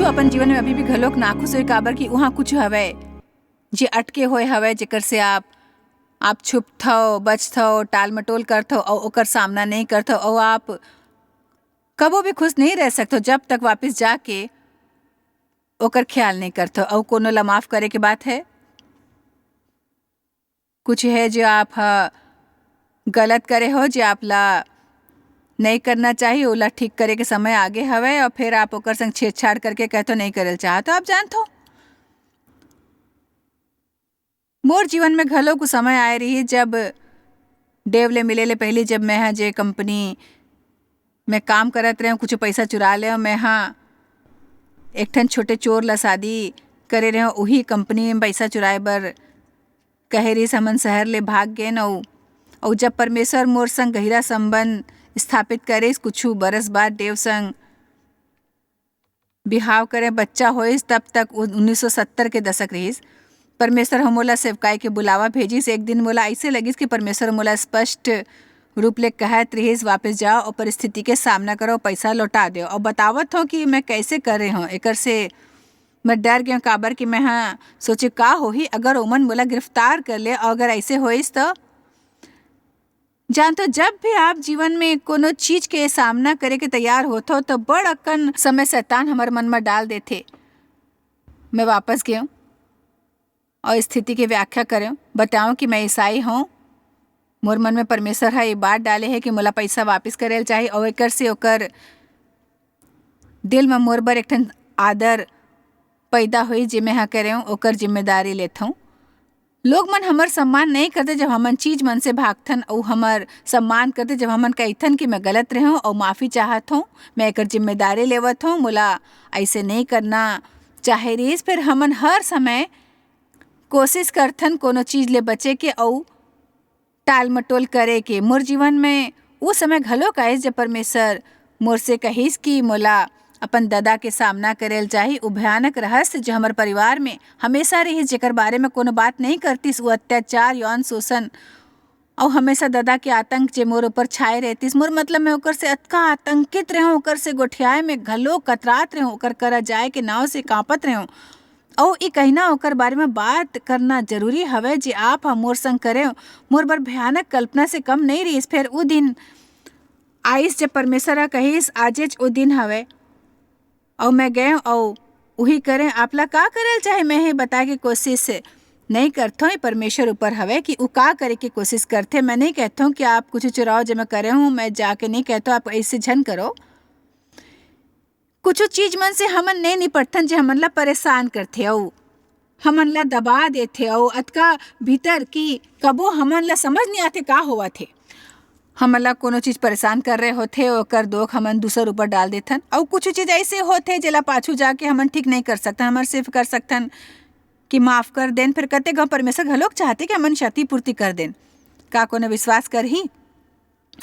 अपन जीवन में अभी भी घलोक नाखुश होए काबर कि वहाँ कुछ हवय जे अटके होए हवय जेकर से आप छुपथो, बचथो, टाल मटोल करथो और ओकर सामना नहीं करथो और आप कबो भी खुश नहीं रह सकते जब तक वापस जाके ओकर ख्याल नहीं करथो। और कोनो ला माफ करे के बात है, कुछ है जो आप गलत करे हो, जो आप ला नहीं करना चाहिए, ओला ठीक करे के समय आगे हवे और फिर आप ओकर संग छेड़छाड़ करके कहतो नहीं करल चाहतो। आप जानथो मोर जीवन में घलो कुछ समय आए रही जब देव ले मिले ले पहले जब मैं जे कंपनी में काम करत रहे कुछ पैसा चुरा ले मैं एक ठन छोटे चोर ला शादी करे रहे वही कंपनी में पैसा चुराए बर कहे रही समन शहर ले भाग गए न। और जब परमेश्वर मोर संग गहरा संबंध स्थापित करे कुछ बरस बाद देव संग बिहाव करे बच्चा होइस तब तक 1970 के दशक रहीस। परमेश्वर हमोला सेवकाई के बुलावा भेजिस। एक दिन मोला ऐसे लगिस कि परमेश्वर मोला स्पष्ट रूप ले कहत रहीस वापस जाओ और परिस्थिति के सामना करो, पैसा लौटा दो और बतावत हो कि मैं कैसे कर रहे हूँ। एकर से मैं डर गया काबर कि मैं सोचे का होही अगर ओमन मोला गिरफ्तार कर ले और अगर ऐसे होइस तो जानतो जब भी आप जीवन में कोनो चीज के सामना करे के तैयार होतो तो बड़ अक्कन समय शैतान हमारे मन में डाल देते। मैं वापस गया और स्थिति की व्याख्या करें बताऊं कि मैं ईसाई हूँ। मोर मन में परमेश्वर है ये बात डाले है कि मोला पैसा वापस करे चाहिए और एकर से ओकर दिल में मोर बर एक ठन आदर पैदा हुई जे मैं करे ओकर जिम्मेदारी लेता हूँ। लोग मन हमर सम्मान नहीं करते जब हमन चीज मन से भागथन और हमर सम्मान करते जब हमन कहथन कि मैं गलत रहे हूँ और माफ़ी चाहत हूँ, मैं एकर जिम्मेदारी लेवत हूँ, मोला ऐसे नहीं करना चाहे रहीस। फिर हमन हर समय कोशिश करथन कोनो चीज ले बचे के और टाल मटोल करे के। मोर जीवन में वो समय घलो कहिस जब परमेश्वर मोर से कहिस कि मोला अपन दादा के सामना करेल चाहिए। वो भयानक रहस्य जो हमारे परिवार में हमेशा रही जेकर बारे में कोनो बात नहीं करतीस, वो अत्याचार यौन शोषण और हमेशा दादा के आतंक जे मोर ऊपर छाए रहतीस। मोर मतलब मैं ओकर से अतका आतंकित रहूँ, ओकर से गोठियाए में घलो कतरात रहूँ, ओकर करा जाए के नाव से कांपत रहूँ। और ये कहना ओकर बारे में बात करना जरूरी हवे जे आप मोर संग करे मोर बर भयानक कल्पना से कम नहीं रहीस। फिर वो दिन आइस जब परमेश्वर कहिस आजेच वो दिन हवे और मैं गए और वही करें। आपला का करल चाहे मैं ही बता के कोशिश नहीं करता हूँ। परमेश्वर ऊपर हवे कि वो का करे की कोशिश करते। मैं नहीं कहता हूँ कि आप कुछ चुराओ जो मैं करे हूँ, मैं जाके नहीं कहता आप ऐसे झन करो। कुछ चीज मन से हमन नहीं निपटथन जो हमन ला परेशान करथे और हमन ला दबा देथे और अतका भीतर की कबो हमन ला समझ नहीं आते का होवा थे। हमन ला कोनो चीज परेशान कर रहे होथे ओकर दोख हमन दूसर ऊपर डाल देथन और कुछ चीज ऐसे होथे जेला पाछू जाके हमन ठीक नहीं कर सकथन। हमन सिर्फ कर सकथन कि माफ कर देन। फिर कते गो परमेश्वर घलोक चाहते कि हमन क्षतिपूर्ति कर देन। का कोनो विश्वास कर ही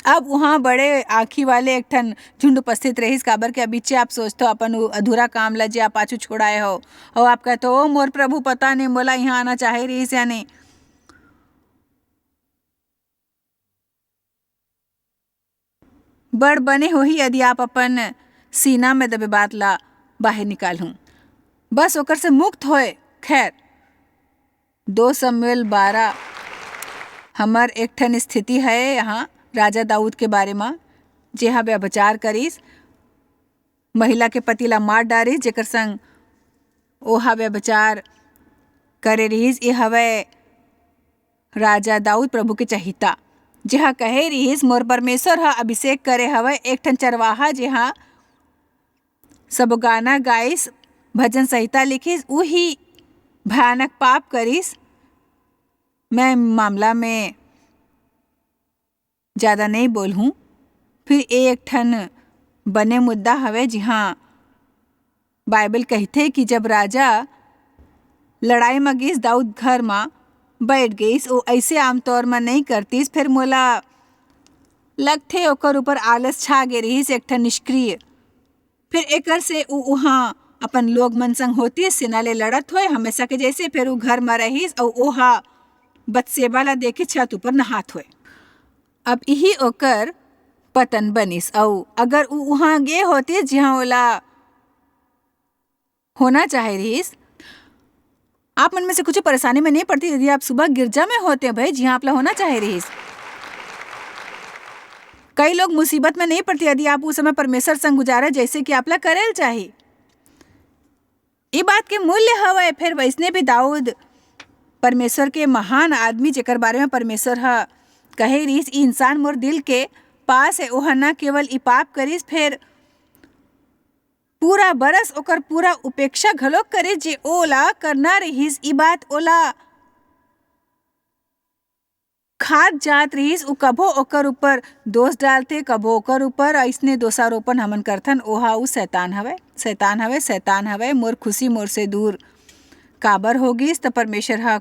अब वहाँ बड़े आँखी वाले एक ठन झुंड उपस्थित रहीस काबर के बीचे आप सोचते हो अपन अधूरा काम ला जे आप पाछू छोड़ाए हो और आप कहते हो मोर प्रभु पता नहीं मोला यहाँ आना चाहे रहीस या नहीं। बड़ बने हो ही यदि आप अपन सीना में दबे बात ला बाहर निकालूं बस ओकर से मुक्त होए। खैर 2 शमूएल 12 हमर एक ठन स्थिति है यहाँ राजा दाऊद के बारे में जेहा व्यभिचार करीस, महिला के पति ला मार डारिस जेकर संग ओहा व्यभिचार करे रहीस। ये हवे राजा दाऊद प्रभु के चहिता जेहा कहे रहीस मोर परमेश्वर हा अभिषेक करे हवे एक ठन चरवाहा जेहा सब गाना गाइस भजन संहिता लिखिस उही भयानक पाप करिस। मैं मामला में ज़्यादा नहीं बोल हूँ। फिर एक ठन बने मुद्दा हवे जिहाँ बाइबल कहते कि जब राजा लड़ाई में गिस दाऊद घर में बैठ गईस वो ऐसे आमतौर में नहीं करतीस। फिर मोला लगथे ओकर ऊपर आलस छा गे रहीस एक ठन निष्क्रिय। फिर एकर से वहाँ अपन लोग मन संग होती सेना ले लड़त होए हमेशा के जैसे। फिर वो घर में रहीस और ओहा बदसेबा ला देखे छत ऊपर नहात होए। अब यही ओकर पतन बनिस और अगर वहाँ गे होती जहाँ ओला होना चाहे रहीस। आप मन में से कुछ परेशानी में नहीं पड़ती यदि आप सुबह गिरजा में होते हैं भाई, जी हाँ आपला होना चाहे रहीस। कई लोग मुसीबत में नहीं पड़ती यदि आप उस समय परमेश्वर संग गुजारे जैसे कि आपला करेल चाहिए। ये बात के मूल्य हवे। फिर वैसने भी दाऊद परमेश्वर के महान आदमी जेकर बारे में परमेश्वर ह कहे रहीस, ई इंसान मोर दिल के पास है, ओह न केवल ई पाप करिस फिर पूरा बरस ओकर पूरा उपेक्षा घलोक करे जे ओला करना रहीस। ई बात ओला खाद जात रहीस। उ कभो ओकर ऊपर दोष डालते, कभो ओकर ऊपर ऐसने दोषारोपण हमन करथन। ओहा उ शैतान हवे, शैतान हवे, शैतान हवे। मोर खुशी मोर से दूर काबर होगिस। त परमेश्वर ह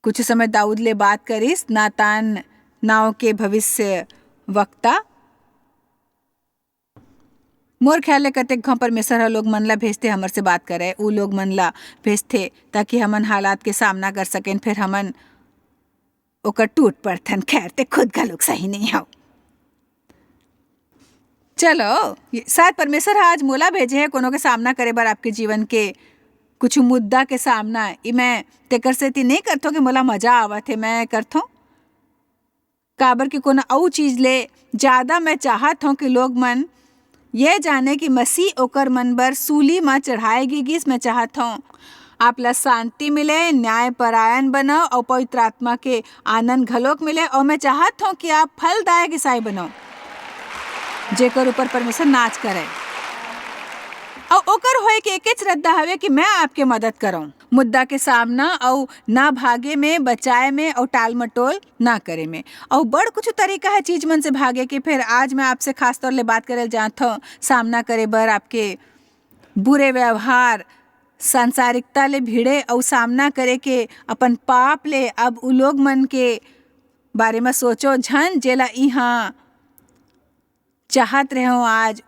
कुछ समय दाऊद ले बात करिस। नातान नाव के भविष्य वक्ता मोर ख्याल ले कतेक घाव परमेश्वर ह लोग मन ला भेजते हमर से बात करे। उ लोग मन ला भेजते ताकि हमन हालात के सामना कर सकें, फिर हमन ओकर टूट पड़थन। खैर ते खुद घलोक सही नहीं हो। चलो शायद परमेश्वर ह आज मोला भेजे है कोनो के सामना करे बर, आपके जीवन के कुछ मुद्दा के सामना। ई मैं तेकर सेती नहीं करथो कि मोला मजा आवत है, मैं करथो काबर के कोनो अउ चीज ले ज्यादा मैं चाहत हूँ कि लोग मन ये जाने कि मसीह ओकर मन बर सूली में चढ़ाए गिस। मैं चाहत हूँ आपला शांति मिले, न्याय परायण बनो और पवित्र आत्मा के आनंद घलोक मिले। और मैं चाहत हूँ कि आप फलदायक ईसाई बनो जेकर ऊपर परमेश्वर नाच करे। और ओकर होए के एक श्रद्धा हवे कि मैं आपके मदद करूं मुद्दा के सामना और ना भागे में, बचाए में और टाल मटोल ना करे में। और बड़ कुछ तरीका है चीज मन से भागे के। फिर आज मैं आपसे खास तौर ले बात करे जात हूं सामना करे बर आपके बुरे व्यवहार, सांसारिकता ले भिड़े और सामना करे के अपन पाप ले। अब उ लोग मन के बारे में सोचो झन जेला इहाँ चाहत रहे हो। आज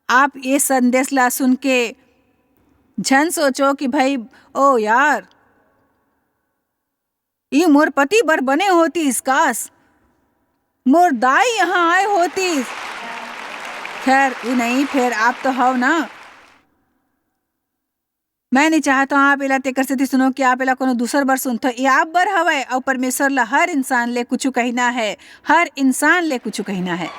आप ये संदेश ला सुन के झन सोचो कि भाई ओ यार ये मोर पति बर बने होती, काश मोर दाई यहाँ आए होती। खैर ये नहीं, फिर आप तो हो ना। मैं नहीं चाहता हूँ आप इला तेकर से सुनो कि आप इला कोनो दूसर बार सुनते। ये आप बर हवे और परमेश्वर ला हर इंसान ले कुछ कहना है, हर इंसान ले कुछ कहना है।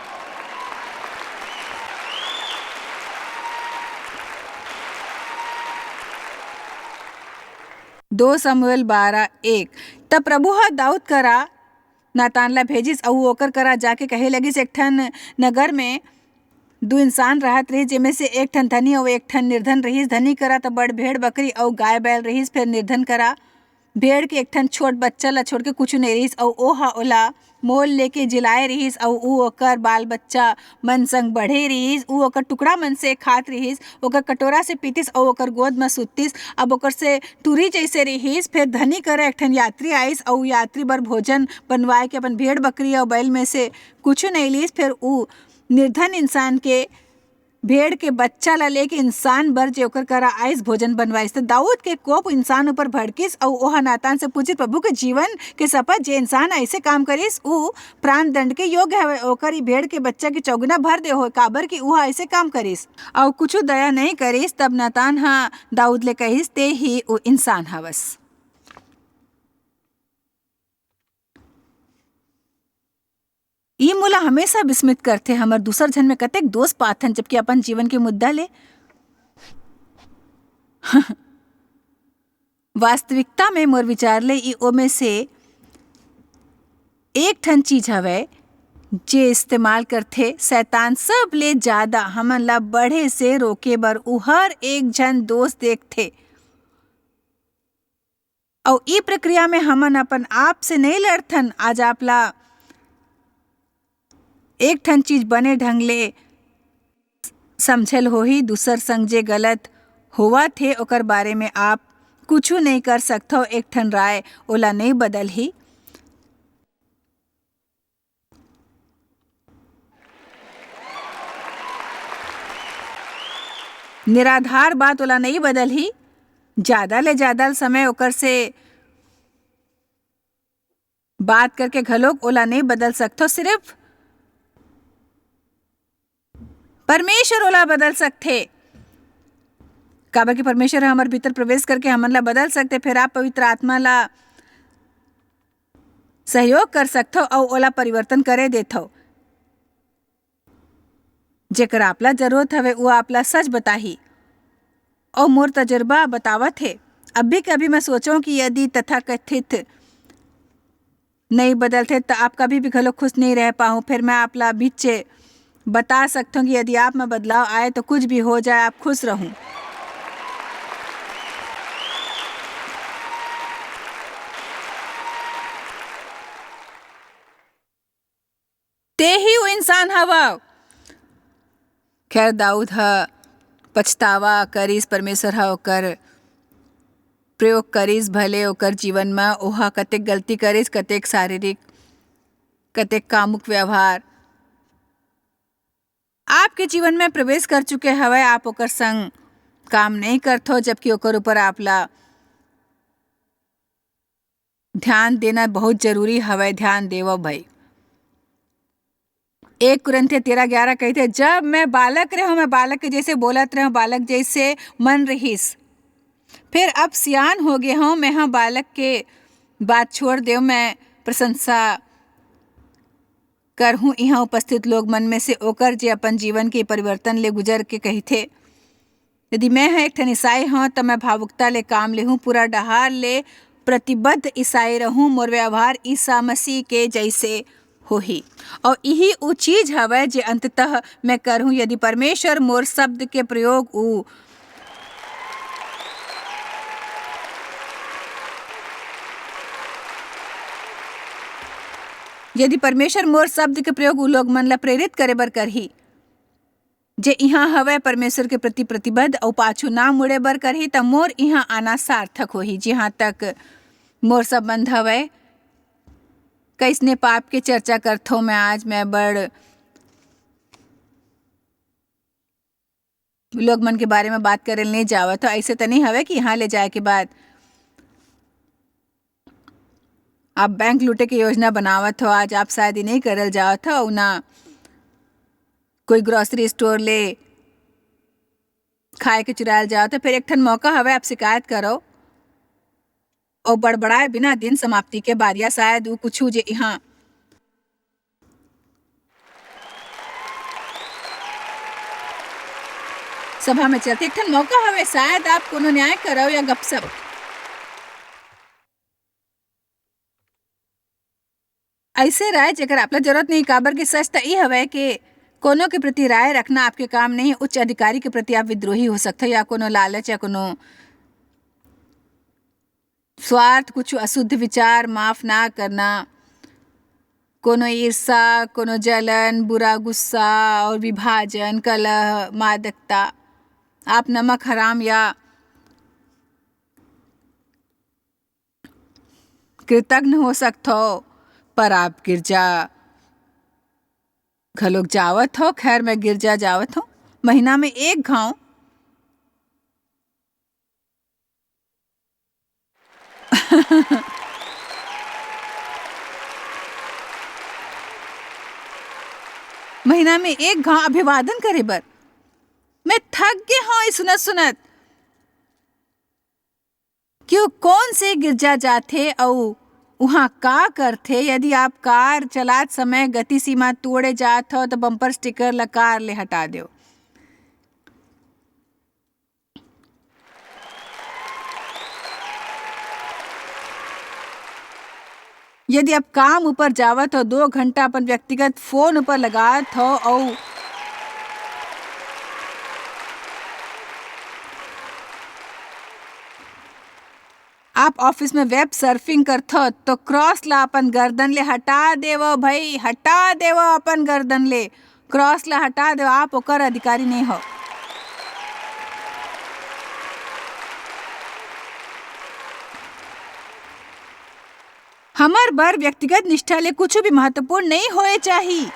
2 शमूएल 12:1। तब प्रभु ह दाऊद करा नातान ला भेजिस अउ ओकर करा जाके कहे लगिस, एक ठन नगर में 2 इंसान रहत रहिस, जेमे से एक ठन धनी अउ एक ठन निर्धन रहिस। धनी करा त बड़ भेड़ बकरी अउ गाय बैल रहिस। फिर निर्धन करा भेड़ के एक ठन छोट बच्चा ला छोड़ के कुछ नहीं रहिस। अउ ओहा ओला मोल लेके जिलाए रहिस। अउ उ ओकर बाल बच्चा मन संग बढ़े रहिस। उ ओकर टुकड़ा मन से खात रहिस, ओकर कटोरा से पीतिस अउ ओकर गोद में सुतिस। अब ओकर से टूरी जैसे रहिस। फिर धनी करा एक ठन यात्री आइस अउ यात्री बर भोजन बनवाए के अपन भेड़ बकरी अउ बैल में से कुछ नहीं लिस। फिर उ निर्धन इंसान के भेड़ के बच्चा ला लेके इंसान बर जे ओकर करा आइस भोजन बनवाइस। तो दाऊद के कोप इंसान ऊपर भड़किस अउ ओहा नातान से पूछिस, प्रभु के जीवन के शपथ जे इंसान ऐसे काम करिस उ प्राण दंड के योग्य हवे। ओकर ई भेड़ के बच्चा के चौगुना भर दे हो, काबर कि उहा ऐसे काम करिस और कुछ दया नहीं करिस। तब नातान हा दाऊद ले कहिस, ते ही उ इंसान हवस। ई मोला हमेशा विस्मित करथे, हमर दूसर झन में कतेक दोष पाथन जबकि अपन जीवन के मुद्दा ले वास्तविकता में मोर विचार ले ई ओमे से एक ठन चीज हवे जे इस्तेमाल करथे शैतान सब ले ज्यादा हमन ला बढ़े से रोके बर। उ हर एक झन दोष देखथे और ई प्रक्रिया में हमन अपन आप से नहीं लड़थन। आज आप ला एक ठन चीज बने ढंग ले समझल होही, दूसर संग जे गलत होवा थे ओकर बारे में आप कुछ नहीं कर सकथो। एक ठन राय ओला नहीं बदल ही। निराधार बात ओला नहीं बदल ही। ज्यादा ले ज्यादा समय ओकर से बात करके घलोक ओला नहीं बदल सकथो। सिर्फ परमेश्वर ओला बदल सकथे। काबर के परमेश्वर ह हमर भीतर प्रवेश करके हमन ला बदल सकते। फिर आप पवित्र आत्मा ला सहयोग कर सकथो अउ ओला परिवर्तन करे देथो। जेकर आपला जरूरत हवे वो आपला सच बताही। और मोर तजुर्बा बतावत है। अभी कभी मैं सोचूं कि यदि तथाकथित नहीं बदलते तो आप कभी भी घलो खुश नहीं रह पाऊँ। फिर मैं आपला बीच बता सकता हूँ कि यदि आप में बदलाव आए तो कुछ भी हो जाए आप खुश रहूं। ते ही वो इंसान हवा। खैर दाऊद ह पछतावा करिस, परमेश्वर ह ओकर प्रयोग करिस भले ओकर जीवन में ओहा कतेक गलती करिस, कतेक शारीरिक, कतेक कामुक व्यवहार आपके जीवन में प्रवेश कर चुके हवे। आप ओकर संग काम नहीं करथो, जबकि ओकर ऊपर आपला ध्यान देना बहुत जरूरी हवे। ध्यान देवो भाई। 1 कुरिन्थियर 13:11 कहते, जब मैं बालक रहूं मैं बालक के जैसे बोलत रहूं, बालक जैसे मन रहीस। फिर अब सियान हो गए हूं, मैं हाँ बालक के बात छोड़ देव। मैं प्रशंसा करहूं यहाँ उपस्थित लोग मन में से ओकर जे अपन जीवन के परिवर्तन ले गुजर के कहिथे। यदि मैं एक ठन ईसाई हूँ तो मैं भावुकता ले काम लेहूँ, पूरा डहार ले प्रतिबद्ध ईसाई रहूँ। मोर व्यवहार ईसा मसीह के जैसे होही और यही वो चीज हवे जे अंततः मैं करहूँ। यदि परमेश्वर मोर शब्द के प्रयोग उ लोग मन ला प्रेरित करे बर करही जे इहाँ हवे परमेश्वर के प्रति प्रतिबद्ध और पाछू ना मुड़े बर करही, त मोर इहाँ आना सार्थक होही। जहाँ तक मोर संबंध हवे, कैसने पाप के चर्चा करथो मैं बड़ लोग मन के बारे में बात करे नहीं जावत हो। ऐसे तो नहीं हवे कि यहाँ ले जाए के बाद आप बैंक लूटे की योजना बनावत हो। आज आप शायद ही नहीं करल जावत हो ना कोई ग्रोसरी स्टोर ले खाए के चुरायल जावत हो। फिर एक ठन मौका हवे आप शिकायत करो और बड़बड़ाए बिना दिन समाप्ति के बाद, या शायद वो कुछ जे यहाँ सभा में चलते एक ठन मौका हवे, शायद आप कोनो न्याय करो या गपसप। ऐसे राय जेकर आपला जरूरत नहीं। काबर के सच तो ये हवे कि कोनो के प्रति राय रखना आपके काम नहीं। उच्च अधिकारी के प्रति आप विद्रोही हो सकते हो, या कोनो लालच या कोनो स्वार्थ, कुछ अशुद्ध विचार माफ ना करना, कोनो ईर्षा, कोनो जलन, बुरा गुस्सा और विभाजन, कलह, मादकता। आप नमक हराम या कृतज्ञ हो सकते हो, पर आप गिरजा घलोक जावत हो। खैर मैं गिरजा जावत हूँ महीना में 1 घाव। महीना में 1 घाव अभिवादन करे बर। मैं थक गए हूँ सुनत सुनत क्यों कौन से गिरजा जाथे और वहाँ का करथे। यदि आप कार चलात समय गति सीमा तोड़े जात हो तो बम्पर स्टिकर ला कार ले हटा दो। यदि आप काम ऊपर जावत हो 2 घंटा अपन व्यक्तिगत फोन ऊपर लगात हो और आप ऑफिस में वेब सर्फिंग करथो तो क्रॉस ला अपन गर्दन ले हटा देवो भाई, हटा देवो अपन गर्दन ले क्रॉस ला हटा देवो। आप ओकर अधिकारी नहीं हो। हमार बर व्यक्तिगत निष्ठा ले कुछ भी महत्वपूर्ण नहीं होए चाहिए।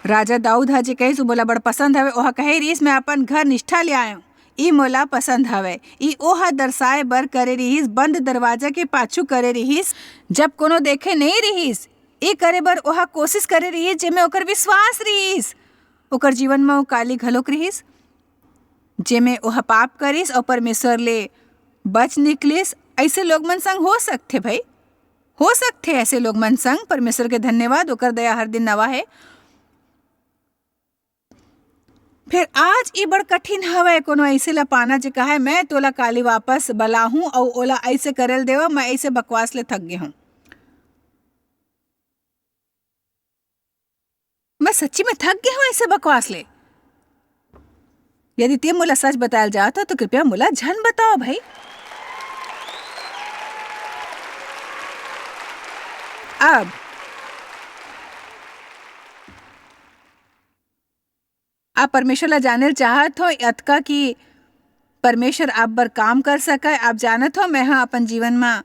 राजा दाऊद ह जे कहिस मोला बड़ पसंद हवे, ओहा कहे रिस मैं अपन घर निष्ठा ले आयो। ई मोला पसंद हवे। ई ओहा दर्शाए बर करे रिहिस, बंद दरवाजा के पाछू करे रिहिस, जब कोनो देखे नहीं रिहिस। ए करे बर ओहा कोशिश करे रहिस जेमे ओकर विश्वास रहिस। ओकर जीवन में वो काली घलोक रहिस जेमे ओहा पाप करिस और परमेश्वर ले बच निकलिस। ऐसे लोग मन संग हो सकथे भाई, हो सकथे ऐसे लोग मन संग। परमेश्वर के धन्यवाद, ओकर दया हर दिन नवा है। फिर आज ई बड़ कठिन हवय कोनो ऐसे ला पाना जे कहा है मैं तोला काली वापस बलाहूं और ओला ऐसे करल देवा, मैं ऐसे बकवास ले थक गया हूं। मैं सच्ची में थक गया हूं ऐसे बकवास ले। यदि ते मोला सच बताया जाता तो कृपया मोला झन बताओ भाई। अब आप परमेश्वर ला जानल चाहत हो अतका कि परमेश्वर आप बर काम कर सका। आप जानत हो मैं हाँ अपन जीवन में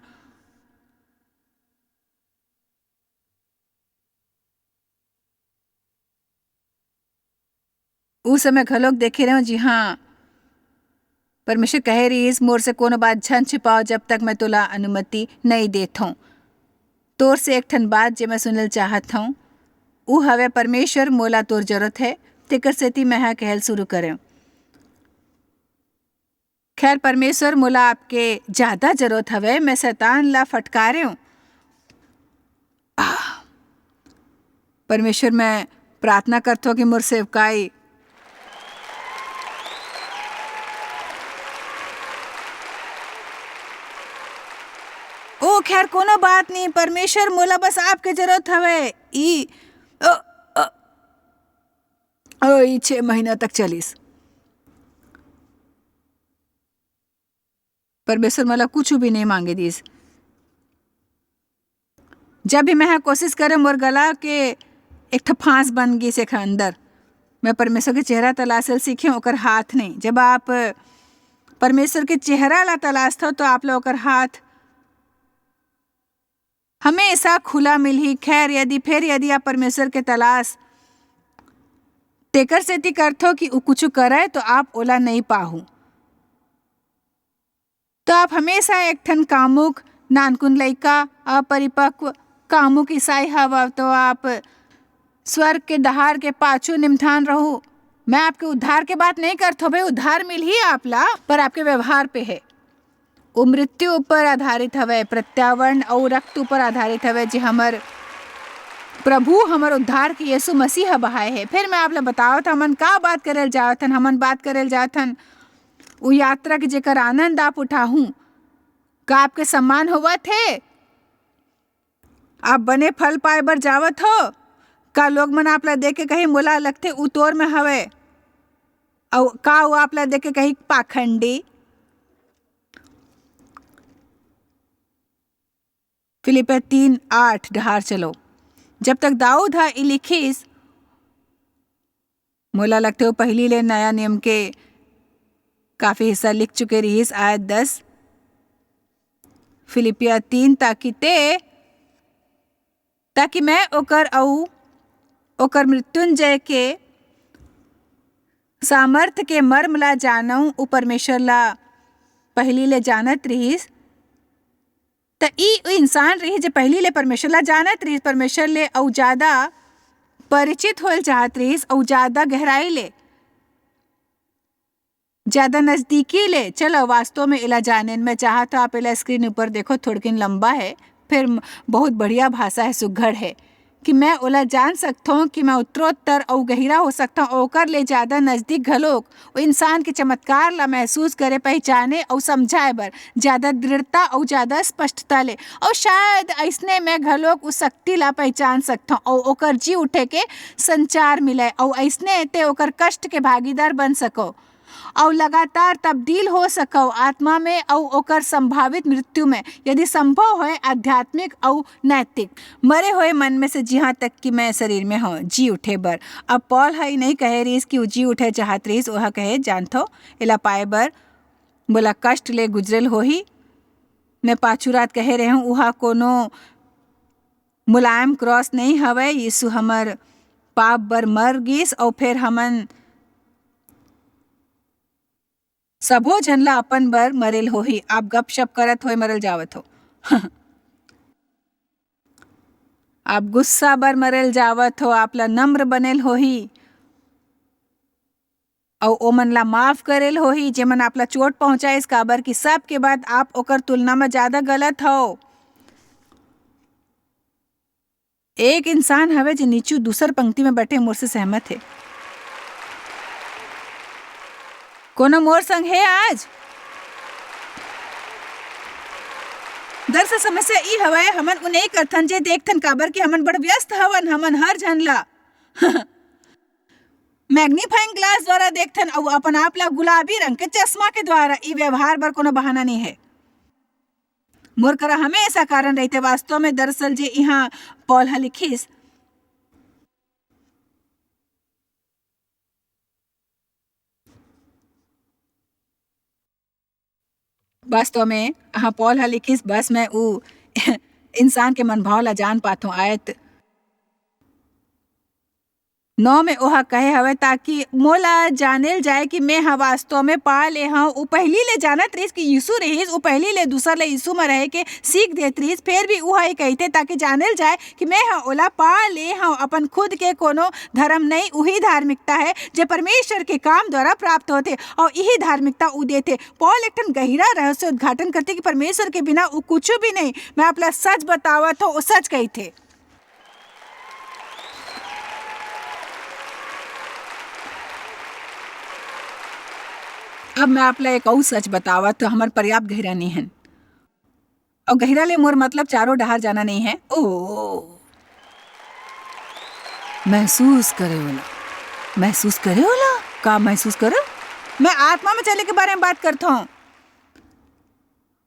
उस समय घलोक देखे रहे हो। जी हाँ, परमेश्वर कहे रहीस मोर से कोनो बात झन छिपाओ जब तक मैं तोला अनुमति नहीं देत हूँ। तोर से एक ठन बात जे मैं सुनल चाहत हूँ ऊ हवे परमेश्वर मोला तोर जरूरत है, तेकर सेती मैं हा कहल शुरू करे। खैर परमेश्वर मोला आपके ज्यादा जरूरत हवे। मैं शैतान ला फटकारे हूँ। परमेश्वर मैं प्रार्थना करता हूँ कि मोर सेवकाई ओ खैर कोनो बात नहीं। परमेश्वर मोला बस आपके जरूरत हवे। ई 6 महीना तक चलिस। परमेश्वर मोला कुछ भी नहीं मांगे दिस। जब भी मैं कोशिश करे मोर गला के एक ठा फांस बन गई से अंदर। मैं परमेश्वर के चेहरा तलाशल सीखे, ओकर हाथ नहीं। जब आप परमेश्वर के चेहरा ला तलाशते हो तो आप लोग ओकर हाथ हमेशा खुला मिलही। खैर यदि आप परमेश्वर के तलाश तेकर सेती करथो कि ऊ कुछ करे तो आप ओला नहीं पाहू, तो आप हमेशा एक ठन कामुक नानकुन लइका अपरिपक्व कामुक ईसाई हवा तो आप स्वर्ग के डहार के पाछू निमठान रहो। मैं आपके उद्धार के बात नहीं करता भाई, उद्धार मिल ही आपला पर आपके व्यवहार पे है। वो मृत्यु ऊपर आधारित हवे, प्रत्यावरण और रक्त ऊपर आधारित हवे जे हमर प्रभु हमर उद्धार के यीशु मसीह बहाए है। फिर मैं आप ला बतावत हमन का बात करल जावतन। हमन बात करल जावतन वो यात्रा के जेकर आनंद आप उठाहू। का आपके सम्मान हुआ थे? आप बने फल पाए बर जावत हो? का लोग मन आप ला देख के कहीं मोला लगथे उतोर में हवे और का वो आप ला देख के कहीं पाखंडी? फिलिपियर 3:8 ढहार चलो। जब तक दाऊद हा लिखिस मोला लगते वो पहली ले नया नियम के काफी हिस्सा लिख चुके रहीस। आयत 10 फिलिपियर 3 ताकि मैं ओकर मृत्युंजय के सामर्थ के मर्म ला जानूं। उ परमेश्वर ला पहली ले जानत रहीस त ई इंसान रही जो पहली ले परमेश्वर ला जानत रहीस। परमेश्वर ले और ज्यादा परिचित होल चाहत रहीस और ज्यादा गहराई ले ज्यादा नजदीकी ले। चलो वास्तव में इला जाने मैं चाहता आप इला स्क्रीन ऊपर देखो, थोड़किन लंबा है फिर बहुत बढ़िया भाषा है, सुघड़ है कि मैं ओला जान सकता हूँ कि मैं उत्तरोत्तर और गहिरा हो सकता हूँ। ओकर ले ज्यादा नजदीक घलोक वो इंसान के चमत्कार ला महसूस करे, पहचाने और समझाए बर ज्यादा दृढ़ता और ज्यादा स्पष्टता ले। और शायद ऐसने में घलोक उस शक्ति ला पहचान सकता हूँ और ओकर जी उठे के संचार मिले और ऐसने ते ओकर कष्ट के भागीदार बन सको और लगातार तब्दील हो सको आत्मा में और ओकर संभावित मृत्यु में यदि संभव है आध्यात्मिक और नैतिक मरे हुए मन में से जहाँ तक कि मैं शरीर में हूँ जी उठे बर। अब पॉल हई नहीं कहे रहीस कि जी उठे चाहत रहीस, वह कहे जानथो इला पाए बर बोला कष्ट ले गुजरल हो ही। मैं पाछू रात कहे रहे हूँ वहाँ कोनो मुलायम क्रॉस नहीं हवे। यीशु हमर पाप बर मर गिस और फिर हमन सबो जन ला अपन बर मरेल हो ही। आप गप शप करत हो मरल जावत हो। आप गुस्सा बर मरेल जावत हो, आपला नम्र बनेल होही और ओमन ला माफ करेल होही जेमन आपला चोट पहुंचाइस, काबर कि सब के बाद आप ओकर तुलना में ज्यादा गलत हो। एक इंसान हवे जो नीचू दूसर पंक्ति में बैठे मोर से सहमत है। कोनो मोर संग है आज? दरअसल समस्या ई हवे हमन उन्हें करथन जे देखथन, काबर कि हमन बड़ व्यस्त हवन, हमन हर झन ला मैग्नीफाइंग ग्लास द्वारा देखथन और अपन आप ला गुलाबी रंग के चश्मा के द्वारा। ई व्यवहार बर कोनो बहाना नहीं है। मोर करा हमेशा कारण रहते। वास्तव में दरअसल जे यहाँ पॉल ह लिखिस, वास्तव में हाँ पॉल ह लिखिस, बस मैं ऊ इंसान के मनभाव ला जान पाथो। आयत 9 में ओहा कहे हवे ताकि मोला जानेल जाए कि मैं हा वास्तव में पा ले हूँ। ऊ पहली ले जानत रहिस कि यीशु रहिस, ऊ पहली ले दूसर ले यीशु में रहे के सीख देत रहिस। फिर भी ऊ हा कहते ताकि जानेल जाए कि मैं हा ओला पा ले हूँ। अपन खुद के कोनो धर्म नहीं, उही धार्मिकता है जे परमेश्वर के काम द्वारा प्राप्त होते और यही धार्मिकता ऊ देते। पॉल एक ठन गहरा रहस्य उद्घाटन करते कि परमेश्वर के बिना ऊ कुछ भी नहीं। मैं अपना सच बतावत हो, सच कहते। अब मैं आप ला एक और सच बतावा तो हमार पर्याप्त गहरा नहीं है और गहरा ले मोर मतलब चारों डहार जाना नहीं है। ओ महसूस करे होला का महसूस करे? मैं आत्मा में चले के बारे में बात करता हूँ।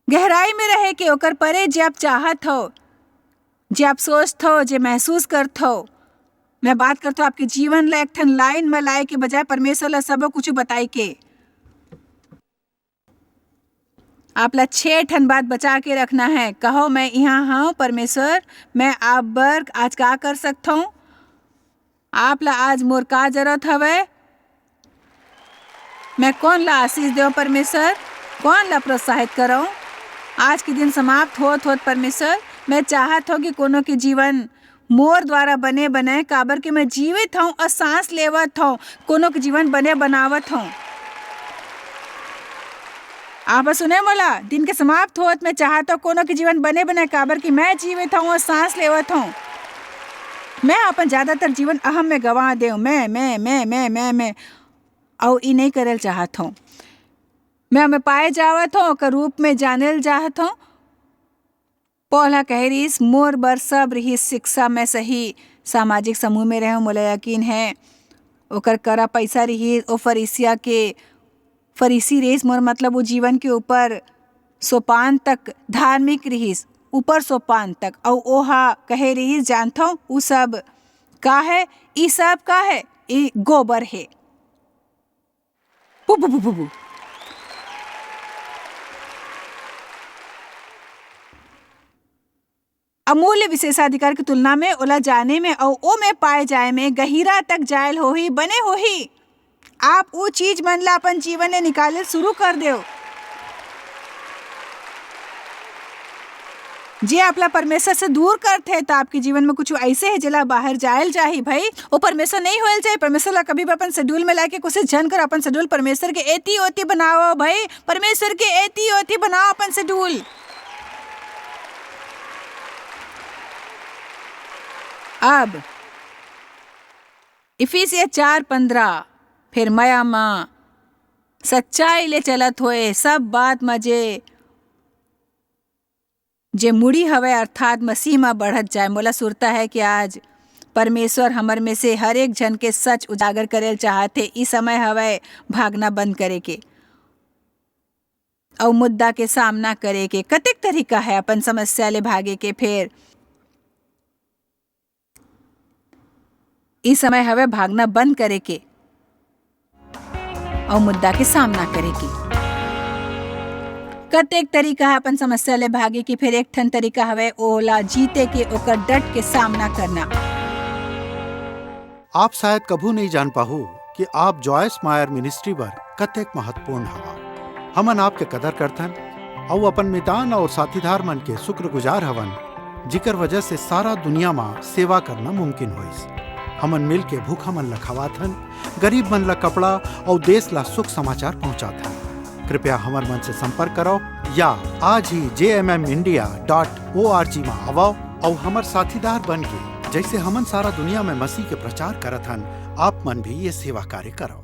गहराई में रहे के ओकर परे जे आप चाहत हो, जे आप सोचत हो, जे महसूस करत हो। मैं बात करता हूँ आपके जीवन ला एक ठन लाइन में लाए के बजाय परमेश्वर ला सब कुछ बताई के। आप ला 6 ठन बात बचा के रखना है। कहो मैं यहाँ हूँ परमेश्वर, मैं आप बर आज का कर सकता हूँ? आप ला आज मोर का जरूरत हवे? मैं कौन ला आशीष देव परमेश्वर, कौन ला प्रोत्साहित करूँ? आज के दिन समाप्त होत परमेश्वर, मैं चाहत हूँ कि कोनो के जीवन मोर द्वारा बने बनाए, काबर के मैं जीवित हूँ और सांस लेवत हूँ, कोनो के जीवन बने बनावत हूँ। आप सुने मोला, दिन के समाप्त होत मैं चाहता हूँ कोनो के जीवन बने बनाए, काबर कि मैं जीवित हूँ और सांस लेवत हूँ। मैं अपन ज्यादातर जीवन अहम में गवा दे, मैं और ई नहीं करल चाहत हूँ। मैं हमें पाए जावत हूँ का रूप में जानल चाहत हूँ। पौला कह रहीस मोर बर सब रही शिक्षा में सही सामाजिक समूह में रहे, मोला यकीन है ओकर करा पैसा रही। ओ फरीसी रेस, मोर मतलब वो जीवन के ऊपर सोपान तक धार्मिक रहीस, ऊपर सोपान तक। और ओहा कहे रहीस जानता हूँ उ सब का है, ई सब का है, ई गोबर है। पु पु पु पु पु। अमूल्य विशेषाधिकार की तुलना में ओला जाने में और ओ में पाए जाए में गहिरा तक जायल होही बने होही। आप वो चीज मन ला अपन जीवन में निकाले शुरू कर दो जे आपला परमेश्वर से दूर करते। तो आपके जीवन में कुछ ऐसे है जिला बाहर जायल जाही भाई, वो परमेश्वर नहीं होल जाए। परमेश्वर ला कभी भी अपन शेड्यूल में लाके कोशिश जन कर अपन शेड्यूल परमेश्वर के एती ओती बनाओ भाई, परमेश्वर के एती ओती बनाओ अपन शेड्यूल। अब इफिसियंस 4:15 फिर मया माँ सच्चाई ले चलत होए सब बात मजे जे मुड़ी हवे अर्थात मसीह में बढ़त जाए। मोला सुरता है कि आज परमेश्वर हमर में से हर एक जन के सच उजागर करेल चाहते। इस समय हवे भागना बंद करे के और मुद्दा के सामना करे के। कतेक तरीका है अपन समस्या ले भागे के। फिर इस समय हवे भागना बंद करे के और मुद्दा के सामना करे के। कतेक तरीका है अपन समस्या ले भागे की। फिर एक ठन तरीका हवे ओला जीते के, ओकर डट के सामना करना। आप शायद कभू नहीं जान पाहु कि आप जॉयस मायर मिनिस्ट्री बर कतेक महत्वपूर्ण हवा। हमन आपके कदर करथन और अपन मितान और साथीदार मन के शुक्रगुजार हवन जिकर वजह से सारा दुनिया में सेवा करना मुमकिन होइस। हमन मिल के भूखा मन ला खवाथन, गरीब मन ला कपड़ा और देश ला सुख समाचार पहुंचाथन। कृपया हमर मन से संपर्क करो या आज ही jmmindia.org में आवो और हमर साथीदार बन के जैसे हमन सारा दुनिया में मसीह के प्रचार करत हन, आप मन भी ये सेवा कार्य करो।